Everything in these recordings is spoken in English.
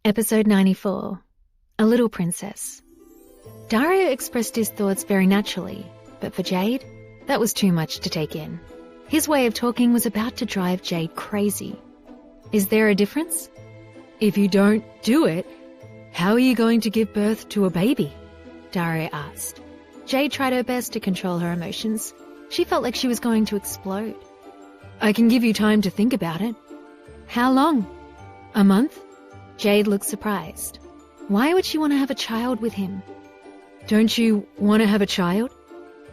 Episode 94, A Little Princess. Dario expressed his thoughts very naturally, but for Jade, that was too much to take in. His way of talking was about to drive Jade crazy. Is there a difference? If you don't do it, how are you going to give birth to a baby? Dario asked. Jade tried her best to control her emotions. She felt like she was going to explode. I can give you time to think about it. How long? A month? Jade looked surprised. Why would she want to have a child with him? Don't you want to have a child?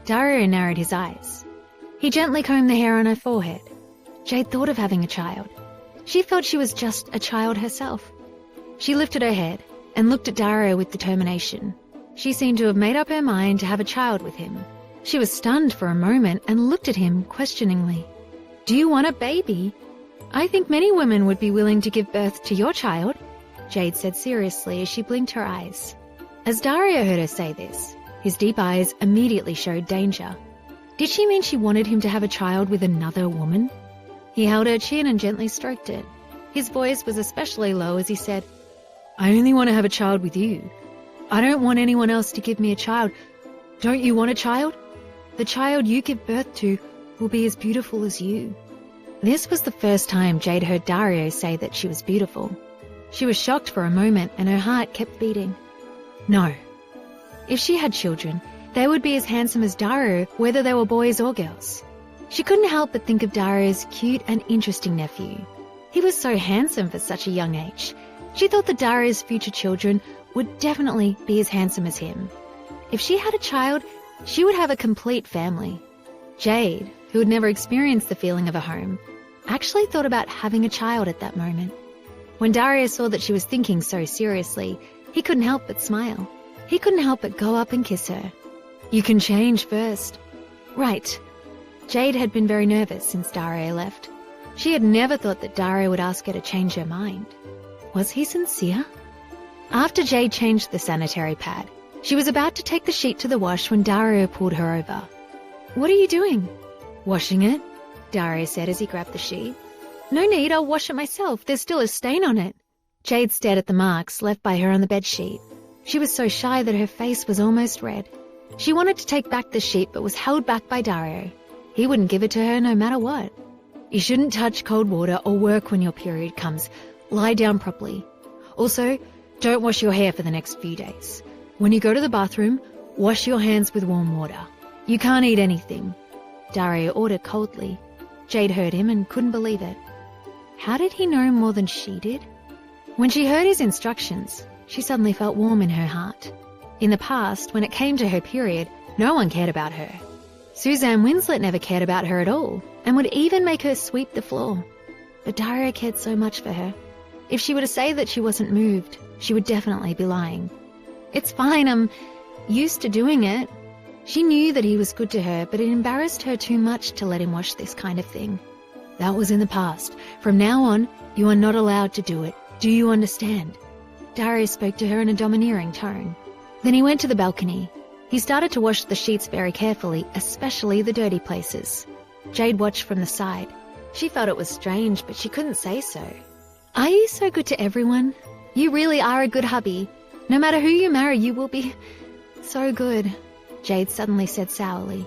Dario narrowed his eyes. He gently combed the hair on her forehead. Jade thought of having a child. She felt she was just a child herself. She lifted her head and looked at Dario with determination. She seemed to have made up her mind to have a child with him. She was stunned for a moment and looked at him questioningly. Do you want a baby? I think many women would be willing to give birth to your child, Jade said seriously as she blinked her eyes. As Dario heard her say this, his deep eyes immediately showed danger. Did she mean she wanted him to have a child with another woman? He held her chin and gently stroked it. His voice was especially low as he said, I only want to have a child with you. I don't want anyone else to give me a child. Don't you want a child? The child you give birth to will be as beautiful as you. This was the first time Jade heard Dario say that she was beautiful. She was shocked for a moment and her heart kept beating. No. If she had children, they would be as handsome as Dario, whether they were boys or girls. She couldn't help but think of Dario's cute and interesting nephew. He was so handsome for such a young age. She thought that Dario's future children would definitely be as handsome as him. If she had a child, she would have a complete family. Jade, who had never experienced the feeling of a home, actually thought about having a child at that moment. When Dario saw that she was thinking so seriously, he couldn't help but smile. He couldn't help but go up and kiss her. You can change first. Right. Jade had been very nervous since Dario left. She had never thought that Dario would ask her to change her mind. Was he sincere? After Jade changed the sanitary pad, she was about to take the sheet to the wash when Dario pulled her over. What are you doing? Washing it, Dario said as he grabbed the sheet. No need, I'll wash it myself. There's still a stain on it. Jade stared at the marks left by her on the bedsheet. She was so shy that her face was almost red. She wanted to take back the sheet but was held back by Dario. He wouldn't give it to her no matter what. You shouldn't touch cold water or work when your period comes. Lie down properly. Also, don't wash your hair for the next few days. When you go to the bathroom, wash your hands with warm water. You can't eat anything, Dario ordered coldly. Jade heard him and couldn't believe it. How did he know more than she did? When she heard his instructions, she suddenly felt warm in her heart. In the past, when it came to her period, no one cared about her. Suzanne Winslet never cared about her at all and would even make her sweep the floor. But Dario cared so much for her. If she were to say that she wasn't moved, she would definitely be lying. It's fine, I'm used to doing it. She knew that he was good to her, but it embarrassed her too much to let him watch this kind of thing. That was in the past. From now on, you are not allowed to do it. Do you understand? Dario spoke to her in a domineering tone. Then he went to the balcony. He started to wash the sheets very carefully, especially the dirty places. Jade watched from the side. She felt it was strange, but she couldn't say so. Are you so good to everyone? You really are a good hubby. No matter who you marry, you will be so good, Jade suddenly said sourly.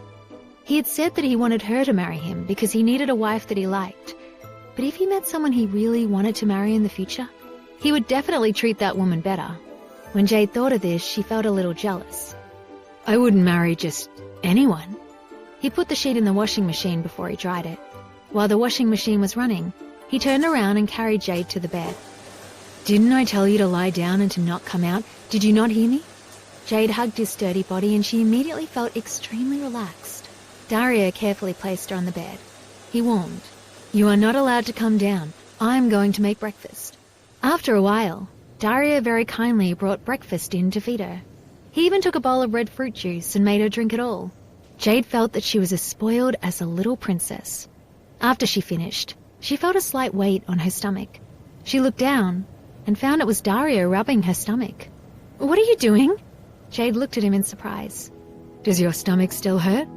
He had said that he wanted her to marry him because he needed a wife that he liked. But if he met someone he really wanted to marry in the future, he would definitely treat that woman better. When Jade thought of this, she felt a little jealous. I wouldn't marry just anyone. He put the sheet in the washing machine before he dried it. While the washing machine was running, he turned around and carried Jade to the bed. Didn't I tell you to lie down and to not come out? Did you not hear me? Jade hugged his sturdy body and she immediately felt extremely relaxed. Dario carefully placed her on the bed. He warned, You are not allowed to come down. I'm going to make breakfast. After a while, Dario very kindly brought breakfast in to feed her. He even took a bowl of red fruit juice and made her drink it all. Jade felt that she was as spoiled as a little princess. After she finished, she felt a slight weight on her stomach. She looked down and found it was Dario rubbing her stomach. What are you doing? Jade looked at him in surprise. Does your stomach still hurt?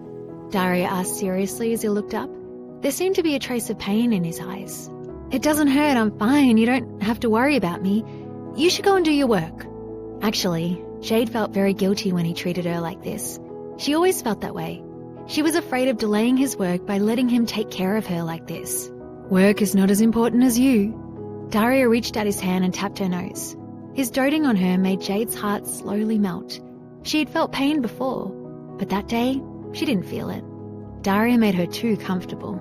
Dario asked seriously as he looked up. There seemed to be a trace of pain in his eyes. It doesn't hurt, I'm fine, you don't have to worry about me. You should go and do your work." Actually, Jade felt very guilty when he treated her like this. She always felt that way. She was afraid of delaying his work by letting him take care of her like this. "Work is not as important as you." Daria reached out his hand and tapped her nose. His doting on her made Jade's heart slowly melt. She had felt pain before, but that day, she didn't feel it. Daria made her too comfortable.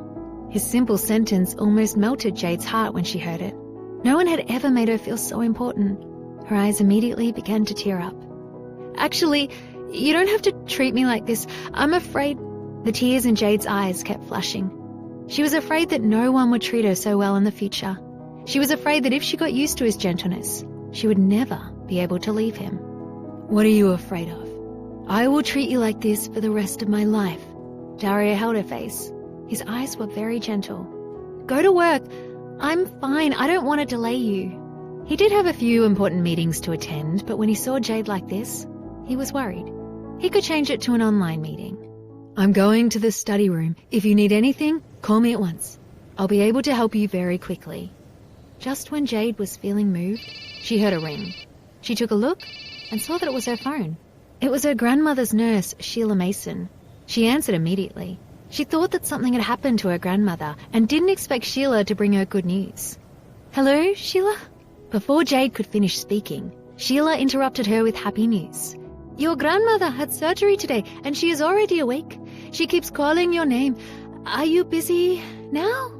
His simple sentence almost melted Jade's heart when she heard it. No one had ever made her feel so important. Her eyes immediately began to tear up. "Actually, you don't have to treat me like this. I'm afraid..." The tears in Jade's eyes kept flashing. She was afraid that no one would treat her so well in the future. She was afraid that if she got used to his gentleness, she would never be able to leave him. "What are you afraid of? I will treat you like this for the rest of my life." Daria held her face. His eyes were very gentle. "Go to work. I'm fine. I don't want to delay you." He did have a few important meetings to attend, but when he saw Jade like this, he was worried. He could change it to an online meeting. "I'm going to the study room. If you need anything, call me at once. I'll be able to help you very quickly." Just when Jade was feeling moved, she heard a ring. She took a look and saw that it was her phone. It was her grandmother's nurse, Sheila Mason. She answered immediately. She thought that something had happened to her grandmother and didn't expect Sheila to bring her good news. "Hello, Sheila?" Before Jade could finish speaking, Sheila interrupted her with happy news. "Your grandmother had surgery today and she is already awake. She keeps calling your name. Are you busy now?"